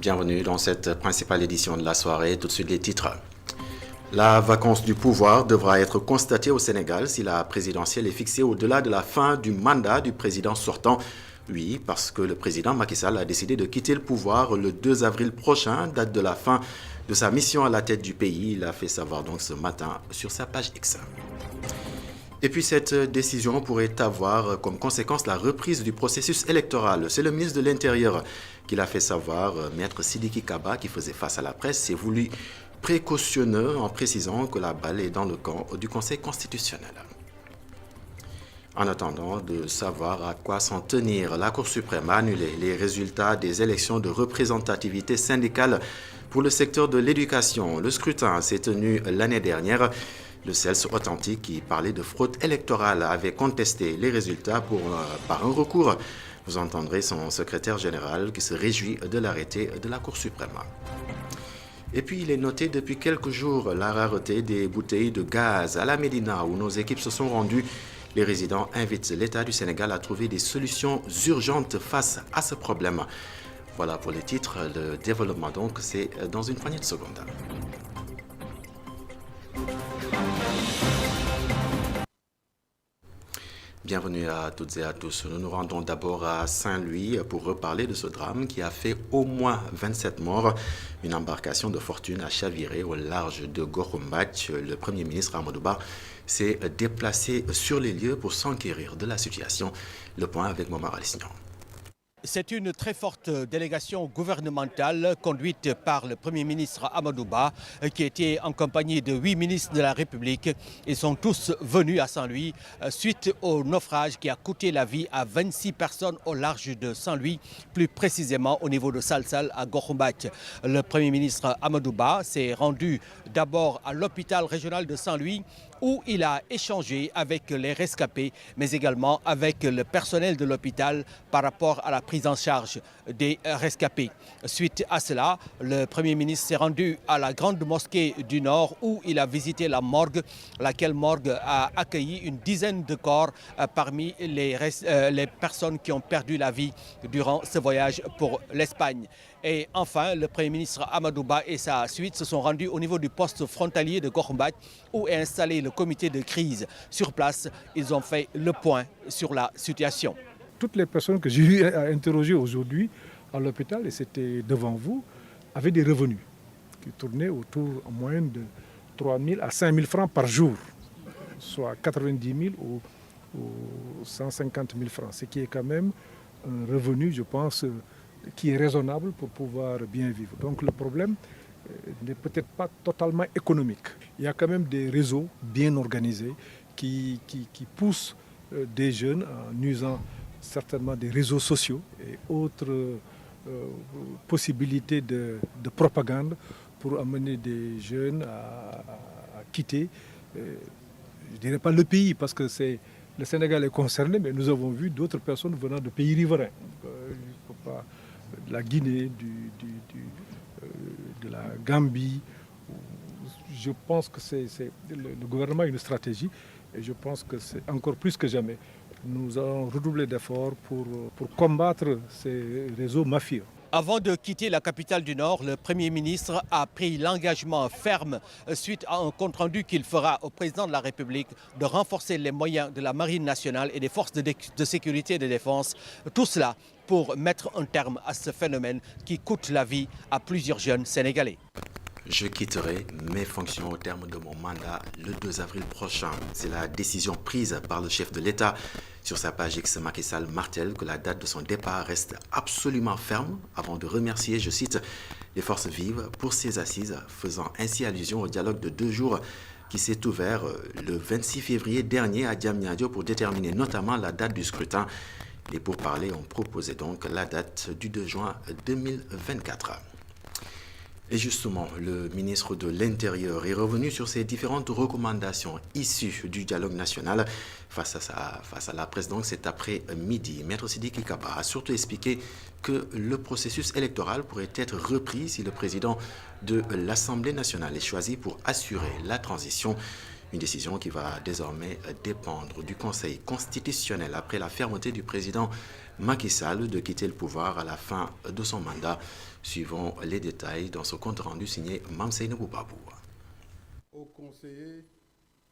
Bienvenue dans cette principale édition de la soirée. Tout de suite les titres. La vacance du pouvoir devra être constatée au Sénégal si la présidentielle est fixée au-delà de la fin du mandat du président sortant. Oui, parce que le président Macky Sall a décidé de quitter le pouvoir le 2 avril prochain, date de la fin de sa mission à la tête du pays. Il a fait savoir donc ce matin sur sa page X. Et puis cette décision pourrait avoir comme conséquence la reprise du processus électoral. C'est le ministre de l'Intérieur qui l'a fait savoir. Maître Sidiki Kaba, qui faisait face à la presse, s'est voulu précautionneux en précisant que la balle est dans le camp du Conseil constitutionnel. En attendant de savoir à quoi s'en tenir, la Cour suprême a annulé les résultats des élections de représentativité syndicale pour le secteur de l'éducation. Le scrutin s'est tenu l'année dernière. Le CELS authentique, qui parlait de fraude électorale, avait contesté les résultats par un recours. Vous entendrez son secrétaire général qui se réjouit de l'arrêté de la Cour suprême. Et puis il est noté depuis quelques jours la rareté des bouteilles de gaz à la Médina où nos équipes se sont rendues. Les résidents invitent l'État du Sénégal à trouver des solutions urgentes face à ce problème. Voilà pour les titres. Le développement donc, c'est dans une poignée de secondes. Bienvenue à toutes et à tous. Nous nous rendons d'abord à Saint-Louis pour reparler de ce drame qui a fait au moins 27 morts. Une embarcation de fortune a chaviré au large de Gorumbach. Le Premier ministre Amadou Ba s'est déplacé sur les lieux pour s'enquérir de la situation. Le point avec Momar Alissignan. C'est une très forte délégation gouvernementale conduite par le Premier ministre Amadou Ba qui était en compagnie de 8 ministres de la République. Ils sont tous venus à Saint-Louis suite au naufrage qui a coûté la vie à 26 personnes au large de Saint-Louis, plus précisément au niveau de Salsal à Gorumbach. Le Premier ministre Amadou Ba s'est rendu d'abord à l'hôpital régional de Saint-Louis où il a échangé avec les rescapés, mais également avec le personnel de l'hôpital par rapport à la prise en charge des rescapés. Suite à cela, le Premier ministre s'est rendu à la grande mosquée du Nord où il a visité la morgue, laquelle morgue a accueilli une dizaine de corps parmi les personnes qui ont perdu la vie durant ce voyage pour l'Espagne. Et enfin, le Premier ministre Amadou Ba et sa suite se sont rendus au niveau du poste frontalier de Gorumbach où est installé le comité de crise. Sur place, ils ont fait le point sur la situation. Toutes les personnes que j'ai eu à interroger aujourd'hui à l'hôpital, et c'était devant vous, avaient des revenus qui tournaient autour en moyenne de 3 000 à 5 000 francs par jour, soit 90 000 ou 150 000 francs, ce qui est quand même un revenu, je pense, qui est raisonnable pour pouvoir bien vivre. Donc le problème n'est peut-être pas totalement économique. Il y a quand même des réseaux bien organisés qui poussent des jeunes en usant certainement des réseaux sociaux et autres possibilités de propagande pour amener des jeunes à quitter, je ne dirais pas le pays parce que le Sénégal est concerné, mais nous avons vu d'autres personnes venant de pays riverains. De la Guinée, de la Gambie. Je pense que le gouvernement a une stratégie et je pense que c'est encore plus que jamais. Nous allons redoubler d'efforts pour combattre ces réseaux mafieux. Avant de quitter la capitale du Nord, le Premier ministre a pris l'engagement ferme suite à un compte-rendu qu'il fera au président de la République de renforcer les moyens de la Marine nationale et des forces de sécurité et de défense. Tout cela pour mettre un terme à ce phénomène qui coûte la vie à plusieurs jeunes Sénégalais. Je quitterai mes fonctions au terme de mon mandat le 2 avril prochain. C'est la décision prise par le chef de l'État. Sur sa page X, Macky Sall martèle que la date de son départ reste absolument ferme avant de remercier, je cite, les forces vives pour ces assises, faisant ainsi allusion au dialogue de 2 jours qui s'est ouvert le 26 février dernier à Diamniadio pour déterminer notamment la date du scrutin. Les pourparlers ont proposé donc la date du 2 juin 2024. Et justement, le ministre de l'Intérieur est revenu sur ces différentes recommandations issues du dialogue national face à la presse. Donc cet après-midi, Maître Sidiki Kaba a surtout expliqué que le processus électoral pourrait être repris si le président de l'Assemblée nationale est choisi pour assurer la transition. Une décision qui va désormais dépendre du Conseil constitutionnel après la fermeté du président Macky Sall de quitter le pouvoir à la fin de son mandat. Suivons les détails dans ce compte rendu signé Mame Seynabou Babou.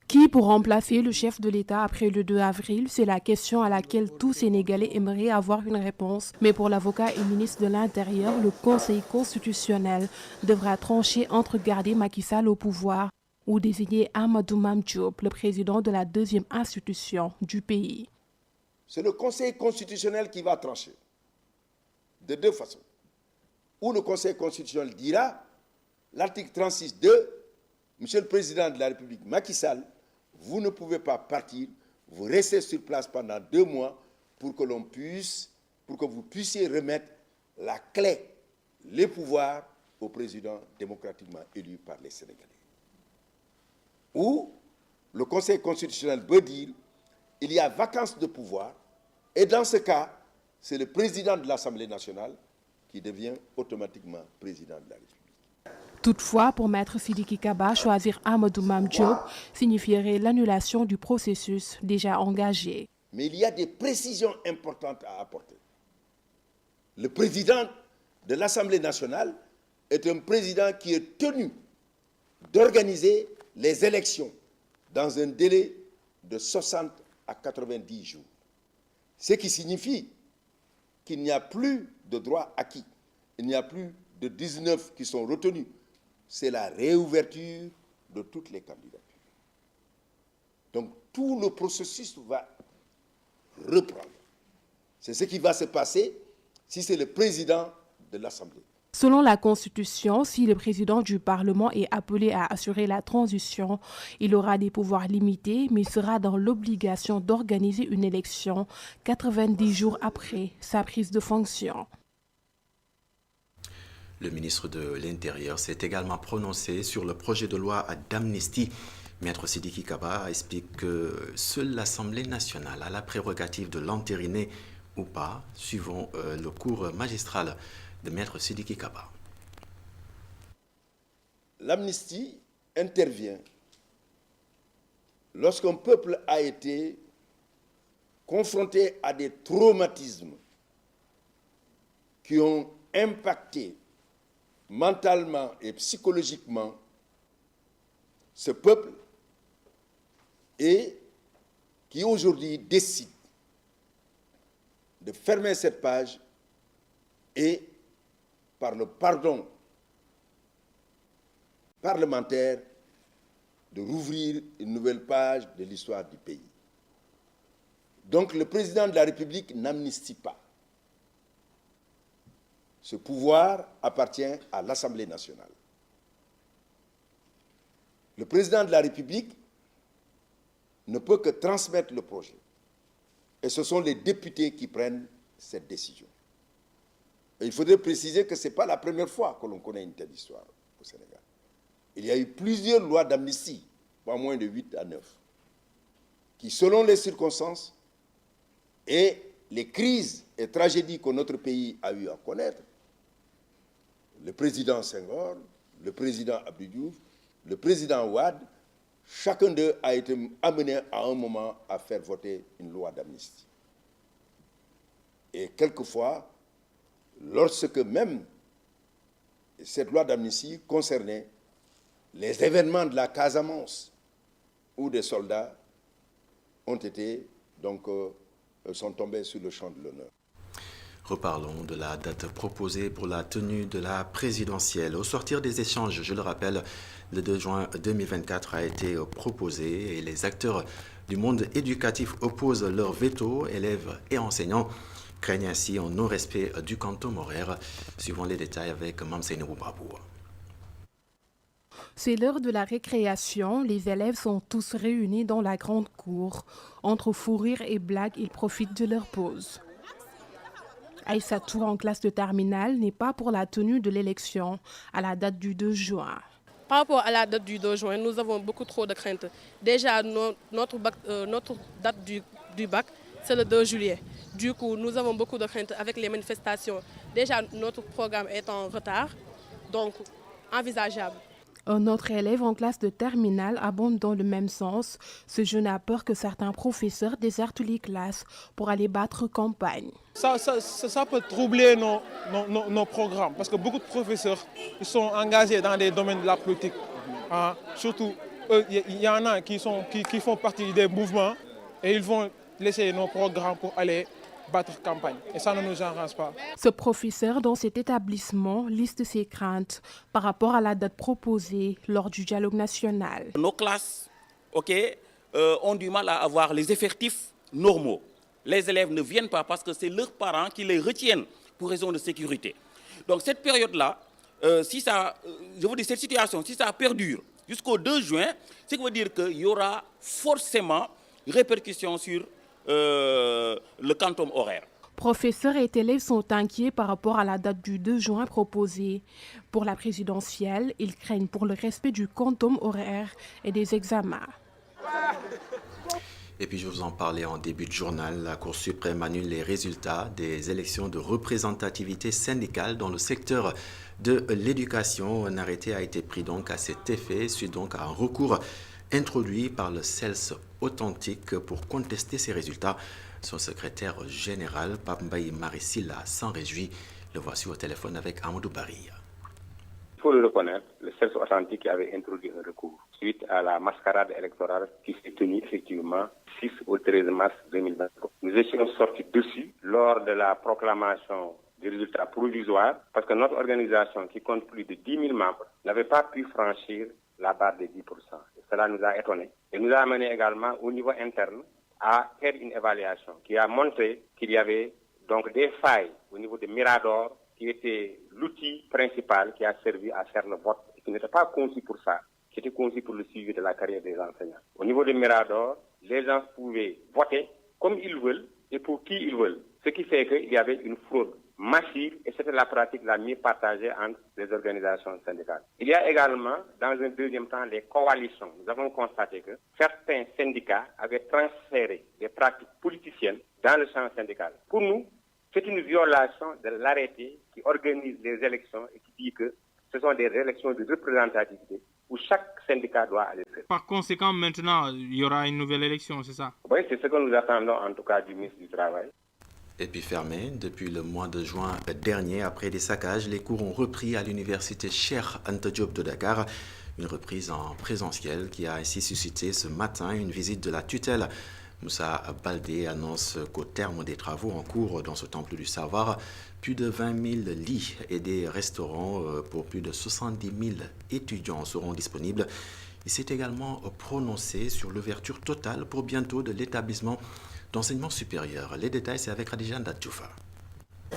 Qui pour remplacer le chef de l'État après le 2 avril? C'est la question à laquelle tout Sénégalais aimerait avoir une réponse. Mais pour l'avocat et ministre de l'Intérieur, le Conseil constitutionnel devra trancher entre garder Macky Sall au pouvoir ou désigner Amadou Mame Diop, le président de la deuxième institution du pays. C'est le Conseil constitutionnel qui va trancher. De deux façons. Ou le Conseil constitutionnel dira, l'article 36.2, Monsieur le Président de la République Macky Sall, vous ne pouvez pas partir, vous restez sur place pendant 2 mois pour que vous puissiez remettre la clé, les pouvoirs au président démocratiquement élu par les Sénégalais. Ou le Conseil constitutionnel peut dire il y a vacance de pouvoir et dans ce cas, c'est le président de l'Assemblée nationale qui devient automatiquement président de la République. Toutefois, pour Maître Sidiki Kaba, choisir Amadou Mame Diop signifierait l'annulation du processus déjà engagé. Mais il y a des précisions importantes à apporter. Le président de l'Assemblée nationale est un président qui est tenu d'organiser les élections dans un délai de 60 à 90 jours. Ce qui signifie qu'il n'y a plus de droits acquis. Il n'y a plus de 19 qui sont retenus. C'est la réouverture de toutes les candidatures. Donc tout le processus va reprendre. C'est ce qui va se passer si c'est le président de l'Assemblée. Selon la Constitution, si le président du Parlement est appelé à assurer la transition, il aura des pouvoirs limités, mais sera dans l'obligation d'organiser une élection 90 jours après sa prise de fonction. Le ministre de l'Intérieur s'est également prononcé sur le projet de loi d'amnistie. Maître Sidiki Kaba explique que seule l'Assemblée nationale a la prérogative de l'entériner ou pas, suivant le cours magistral de Maître Sidiki Kaba. L'amnistie intervient lorsqu'un peuple a été confronté à des traumatismes qui ont impacté mentalement et psychologiquement ce peuple et qui aujourd'hui décide de fermer cette page et par le pardon parlementaire de rouvrir une nouvelle page de l'histoire du pays. Donc le président de la République n'amnistie pas. Ce pouvoir appartient à l'Assemblée nationale. Le président de la République ne peut que transmettre le projet. Et ce sont les députés qui prennent cette décision. Et il faudrait préciser que ce n'est pas la première fois que l'on connaît une telle histoire au Sénégal. Il y a eu plusieurs lois d'amnistie, pas moins de 8 à 9, qui, selon les circonstances et les crises et tragédies que notre pays a eu à connaître, le président Senghor, le président Abdou Diouf, le président Ouad, chacun d'eux a été amené à un moment à faire voter une loi d'amnistie. Et quelquefois, lorsque même cette loi d'amnistie concernait les événements de la Casamance, où des soldats ont été, sont tombés sur le champ de l'honneur. Reparlons de la date proposée pour la tenue de la présidentielle. Au sortir des échanges, je le rappelle, le 2 juin 2024 a été proposé et les acteurs du monde éducatif opposent leur veto, élèves et enseignants craignent ainsi un non-respect du quantum horaire. Suivons les détails avec Mame Seynabou Babou. C'est l'heure de la récréation. Les élèves sont tous réunis dans la grande cour. Entre fou rire et blagues, ils profitent de leur pause. Aïssatou, en classe de terminale, n'est pas pour la tenue de l'élection à la date du 2 juin. Par rapport à la date du 2 juin, nous avons beaucoup trop de craintes. Déjà, notre date du bac, c'est le 2 juillet. Du coup, nous avons beaucoup de craintes avec les manifestations. Déjà, notre programme est en retard, donc envisageable. Un autre élève en classe de terminale abonde dans le même sens. Ce jeune a peur que certains professeurs désertent les classes pour aller battre campagne. Ça peut troubler nos programmes parce que beaucoup de professeurs ils sont engagés dans des domaines de la politique. Surtout, il y en a qui font partie des mouvements et ils vont laisser nos programmes pour aller battre campagne. Et ça ne nous arrange pas. Ce professeur dans cet établissement liste ses craintes par rapport à la date proposée lors du dialogue national. Nos classes ont du mal à avoir les effectifs normaux. Les élèves ne viennent pas parce que c'est leurs parents qui les retiennent pour raison de sécurité. Donc cette période-là, cette situation, si ça perdure jusqu'au 2 juin, ce qui veut dire qu'il y aura forcément répercussions sur le quantum horaire. Professeurs et élèves sont inquiets par rapport à la date du 2 juin proposée. Pour la présidentielle, ils craignent pour le respect du quantum horaire et des examens. Et puis je vous en parlais en début de journal, la Cour suprême annule les résultats des élections de représentativité syndicale dans le secteur de l'éducation. Un arrêté a été pris donc à cet effet, suite donc à un recours introduit par le CELS authentique pour contester ces résultats. Son secrétaire général, Pambaï Marissila, s'en réjouit. Le voici au téléphone avec Amadou Bari. Il faut le reconnaître, le CELS authentique avait introduit un recours suite à la mascarade électorale qui s'est tenue effectivement 6 au 13 mars 2023. Nous étions sortis dessus lors de la proclamation des résultats provisoires parce que notre organisation, qui compte plus de 10 000 membres, n'avait pas pu franchir la barre des 10%. Et cela nous a étonnés. Et nous a amené également au niveau interne à faire une évaluation qui a montré qu'il y avait donc des failles au niveau de Mirador qui était l'outil principal qui a servi à faire le vote et qui n'était pas conçu pour ça, qui était conçu pour le suivi de la carrière des enseignants. Au niveau de Mirador, les gens pouvaient voter comme ils veulent et pour qui ils veulent. Ce qui fait qu'il y avait une fraude massive et c'était la pratique la mieux partagée entre les organisations syndicales. Il y a également, dans un deuxième temps, les coalitions. Nous avons constaté que certains syndicats avaient transféré des pratiques politiciennes dans le champ syndical. Pour nous, c'est une violation de l'arrêté qui organise les élections et qui dit que ce sont des élections de représentativité où chaque syndicat doit aller faire. Par conséquent, maintenant, il y aura une nouvelle élection, c'est ça? Oui, c'est ce que nous attendons en tout cas du ministre du Travail. Et puis fermé, depuis le mois de juin dernier, après des saccages, les cours ont repris à l'université Cheikh Anta Diop de Dakar. Une reprise en présentiel qui a ainsi suscité ce matin une visite de la tutelle. Moussa Baldé annonce qu'au terme des travaux en cours dans ce temple du savoir, plus de 20 000 lits et des restaurants pour plus de 70 000 étudiants seront disponibles. Il s'est également prononcé sur l'ouverture totale pour bientôt de l'établissement d'enseignement supérieur. Les détails, c'est avec Khadija Ndadjoufa.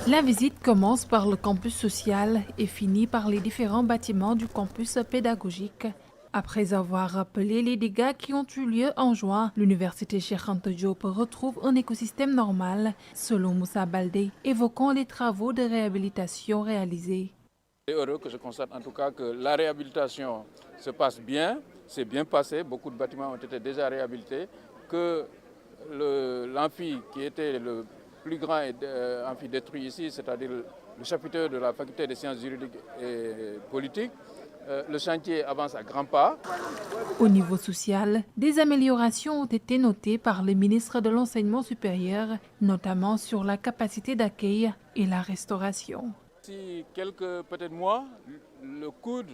La visite commence par le campus social et finit par les différents bâtiments du campus pédagogique. Après avoir rappelé les dégâts qui ont eu lieu en juin, l'université Cheikh Anta Diop retrouve un écosystème normal, selon Moussa Baldé, évoquant les travaux de réhabilitation réalisés. Je suis heureux que je constate en tout cas que la réhabilitation se passe bien, c'est bien passé, beaucoup de bâtiments ont été déjà réhabilités, que l'amphi qui était le plus grand amphi détruit ici, c'est-à-dire le chapitre de la faculté des sciences juridiques et politiques, le chantier avance à grands pas. Au niveau social, des améliorations ont été notées par le ministre de l'Enseignement supérieur, notamment sur la capacité d'accueil et la restauration. D'ici quelques peut-être mois, le COUD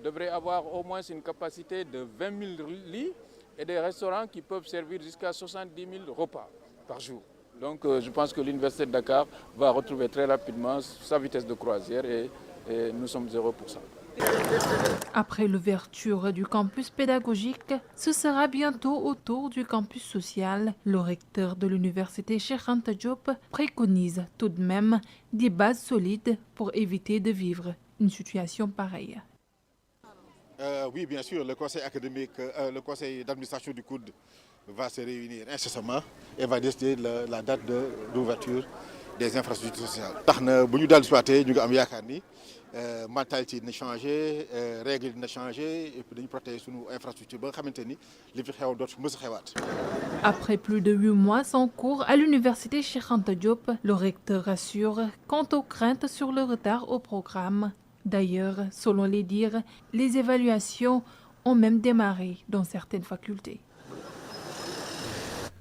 devrait avoir au moins une capacité de 20 000 lits et des restaurants qui peuvent servir jusqu'à 70 000 repas par jour. Donc je pense que l'Université de Dakar va retrouver très rapidement sa vitesse de croisière et nous sommes heureux pour ça. Après l'ouverture du campus pédagogique, ce sera bientôt au tour du campus social. Le recteur de l'université Cheikh Anta Diop préconise tout de même des bases solides pour éviter de vivre une situation pareille. Oui, bien sûr, le conseil académique, le conseil d'administration du COUD va se réunir incessamment et va décider la date d'ouverture des infrastructures sociales. Tax na bu ñu dellu siwaatee ñu ngi am yaakaar ni mentalité dina changé, règle dina changé et puis dañu protéger sunu infrastructure ba nga xamante ni li fi xew dootu mës a xewaat. Après plus de 8 mois sans cours à l'université Cheikh Anta Diop, le recteur rassure quant aux craintes sur le retard au programme. D'ailleurs, selon les dires, les évaluations ont même démarré dans certaines facultés.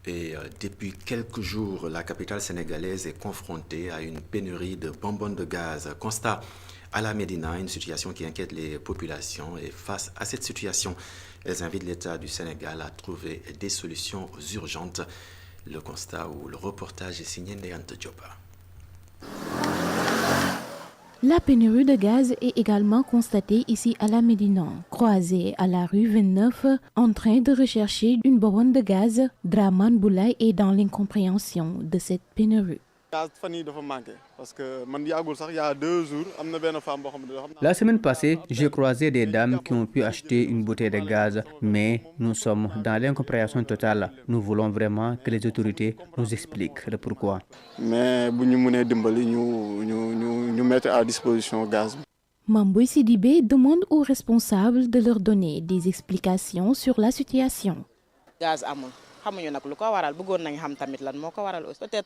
Et depuis quelques jours, la capitale sénégalaise est confrontée à une pénurie de bonbons de gaz. Constat à la Médina, une situation qui inquiète les populations. Et face à cette situation, elles invitent l'État du Sénégal à trouver des solutions urgentes. Le constat ou le reportage est signé Ndeyante Diop. La pénurie de gaz est également constatée ici à la Médina. Croisée à la rue 29, en train de rechercher une bonbonne de gaz, Draman Boulay est dans l'incompréhension de cette pénurie. La semaine passée, j'ai croisé des dames qui ont pu acheter une bouteille de gaz, mais nous sommes dans l'incompréhension totale. Nous voulons vraiment que les autorités nous expliquent le pourquoi. Mais si nous nous mettre à disposition gaz. Mamboy Sidibé demande aux responsables de leur donner des explications sur la situation.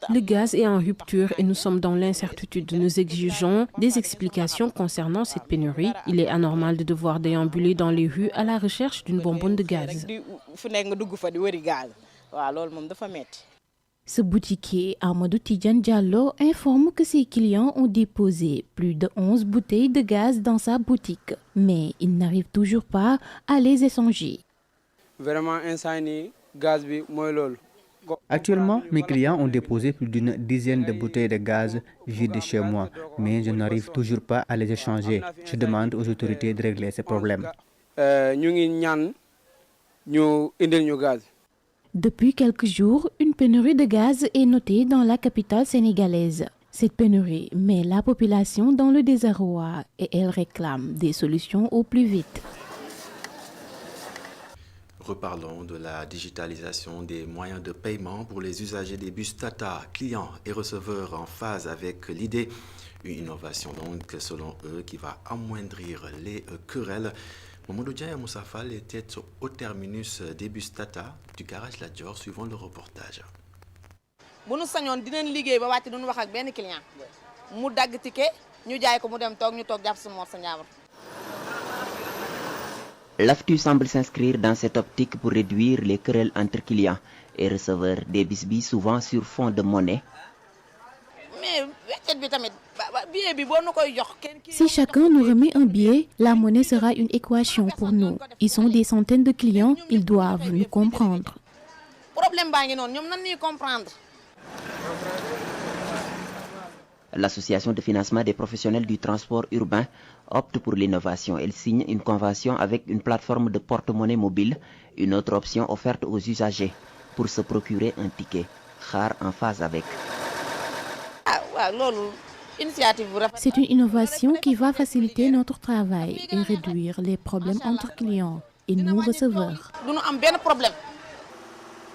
Le gaz est en rupture et nous sommes dans l'incertitude. Nous exigeons des explications concernant cette pénurie. Il est anormal de devoir déambuler dans les rues à la recherche d'une bonbonne de gaz. Ce boutiquier, Amadou Tidjan Diallo, informe que ses clients ont déposé plus de 11 bouteilles de gaz dans sa boutique, mais il n'arrive toujours pas à les échanger. Actuellement, mes clients ont déposé plus d'une dizaine de bouteilles de gaz vides chez moi, mais je n'arrive toujours pas à les échanger. Je demande aux autorités de régler ces problèmes. Depuis quelques jours, une pénurie de gaz est notée dans la capitale sénégalaise. Cette pénurie met la population dans le désarroi et elle réclame des solutions au plus vite. Reparlons de la digitalisation des moyens de paiement pour les usagers des bus Tata, clients et receveurs en phase avec l'idée. Une innovation donc, selon eux, qui va amoindrir les querelles. Mamadou Dia et Moussa Fall étaient au terminus des bus Tata du garage La Dior, suivant le reportage. L'AFTU semble s'inscrire dans cette optique pour réduire les querelles entre clients et receveurs des bisbis, souvent sur fond de monnaie. Si chacun nous remet un billet, la monnaie sera une équation pour nous. Ils sont des centaines de clients, ils doivent nous comprendre. L'association de financement des professionnels du transport urbain opte pour l'innovation. Elle signe une convention avec une plateforme de porte-monnaie mobile, une autre option offerte aux usagers pour se procurer un ticket, rare en phase avec. C'est une innovation qui va faciliter notre travail et réduire les problèmes entre clients et nous receveurs.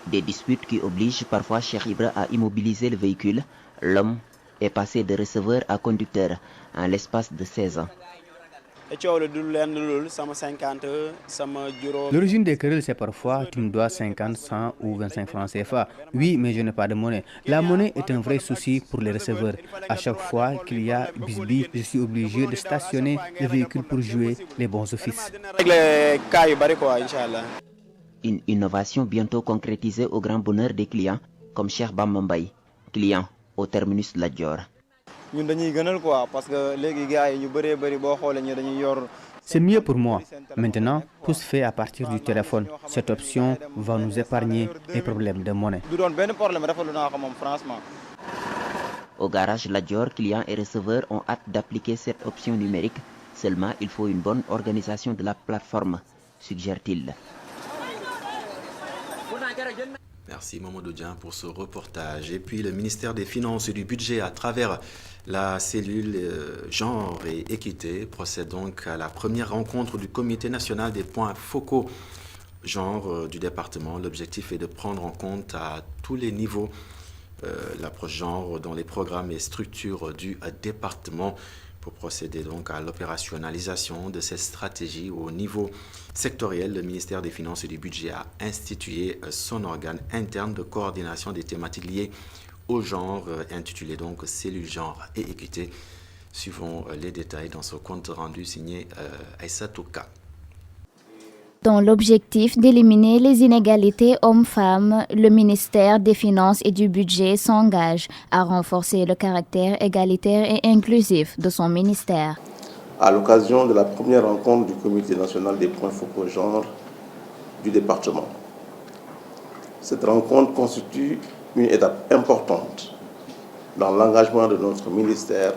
Des disputes qui obligent parfois Cheikh Ibra à immobiliser le véhicule. L'homme est passé de receveur à conducteur en l'espace de 16 ans. L'origine des querelles, c'est parfois tu me dois 50, 100 ou 25 francs CFA. Oui, mais je n'ai pas de monnaie. La monnaie est un vrai souci pour les receveurs. À chaque fois qu'il y a bisbis, je suis obligé de stationner le véhicule pour jouer les bons offices. Une innovation bientôt concrétisée au grand bonheur des clients, comme Cheikh Bambambaye, client au terminus de La Dior. C'est mieux pour moi. Maintenant, tout se fait à partir du téléphone. Cette option va nous épargner les problèmes de monnaie. Au garage La Dior, clients et receveurs ont hâte d'appliquer cette option numérique. Seulement, il faut une bonne organisation de la plateforme, suggère-t-il. Merci Mamadou Dian pour ce reportage. Et puis le ministère des Finances et du Budget, à travers la cellule genre et équité, procède donc à la première rencontre du Comité national des points focaux genre du département. L'objectif est de prendre en compte à tous les niveaux l'approche genre dans les programmes et structures du département pour procéder donc à l'opérationnalisation de cette stratégie au niveau sectoriel. Le ministère des Finances et du Budget a institué son organe interne de coordination des thématiques liées au genre, intitulé donc Cellule genre et équité. Suivons les détails dans ce compte rendu signé Aïssatou Ka. Dans l'objectif d'éliminer les inégalités hommes-femmes, le ministère des Finances et du Budget s'engage à renforcer le caractère égalitaire et inclusif de son ministère. À l'occasion de la première rencontre du Comité national des points focaux genre du département. Cette rencontre constitue une étape importante dans l'engagement de notre ministère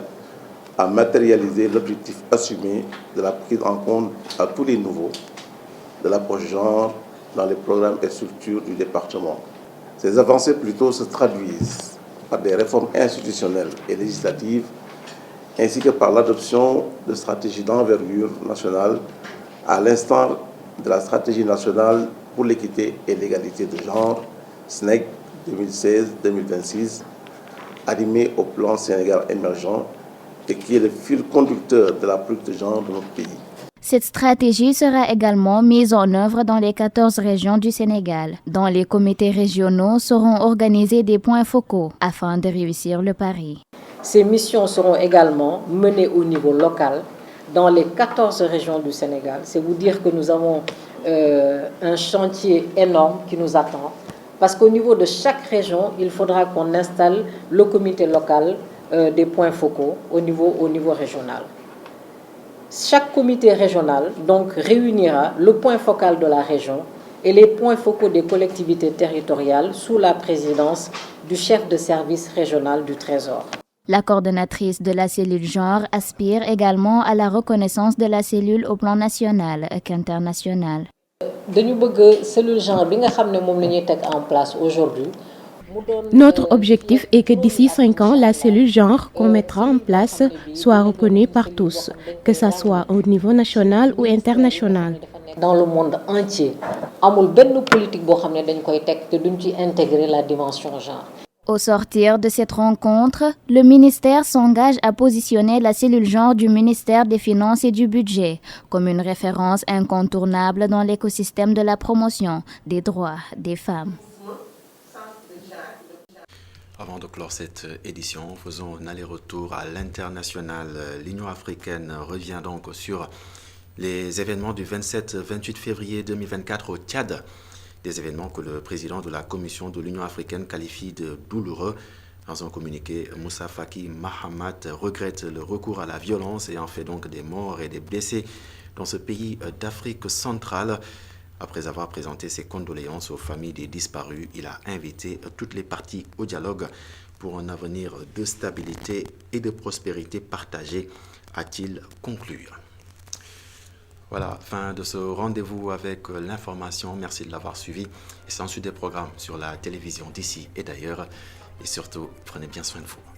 à matérialiser l'objectif assumé de la prise en compte à tous les niveaux de l'approche genre dans les programmes et structures du département. Ces avancées plutôt se traduisent par des réformes institutionnelles et législatives ainsi que par l'adoption de stratégies d'envergure nationale à l'instar de la stratégie nationale pour l'équité et l'égalité de genre, SNEC 2016-2026, animée au plan Sénégal émergent et qui est le fil conducteur de la politique de genre de notre pays. Cette stratégie sera également mise en œuvre dans les 14 régions du Sénégal. Dans les comités régionaux seront organisés des points focaux afin de réussir le pari. Ces missions seront également menées au niveau local dans les 14 régions du Sénégal. C'est vous dire que nous avons un chantier énorme qui nous attend parce qu'au niveau de chaque région, il faudra qu'on installe le comité local des points focaux au niveau régional. Chaque comité régional donc réunira le point focal de la région et les points focaux des collectivités territoriales sous la présidence du chef de service régional du Trésor. La coordonnatrice de la cellule genre aspire également à la reconnaissance de la cellule au plan national qu'international. Dañu bëgg cellule genre bi nga xam ne moom la ñuy teg en place aujourd'hui. Notre objectif est que d'ici 5 ans, la cellule genre qu'on mettra en place soit reconnue par tous, que ce soit au niveau national ou international. Dans le monde entier, amul benn politique boo xam ne dañ koy teg te duñ ci intégrer la dimension genre. Au sortir de cette rencontre, le ministère s'engage à positionner la cellule genre du ministère des Finances et du Budget comme une référence incontournable dans l'écosystème de la promotion des droits des femmes. Avant de clore cette édition, faisons un aller-retour à l'international. L'Union africaine revient donc sur les événements du 27-28 février 2024 au Tchad. Des événements que le président de la Commission de l'Union africaine qualifie de douloureux. Dans un communiqué, Moussa Faki Mahamat regrette le recours à la violence et en fait donc des morts et des blessés dans ce pays d'Afrique centrale. Après avoir présenté ses condoléances aux familles des disparus, il a invité toutes les parties au dialogue pour un avenir de stabilité et de prospérité partagée, a-t-il conclu. Voilà, fin de ce rendez-vous avec l'information. Merci de l'avoir suivi. Et s'ensuit des programmes sur la télévision d'ici et d'ailleurs. Et surtout, prenez bien soin de vous.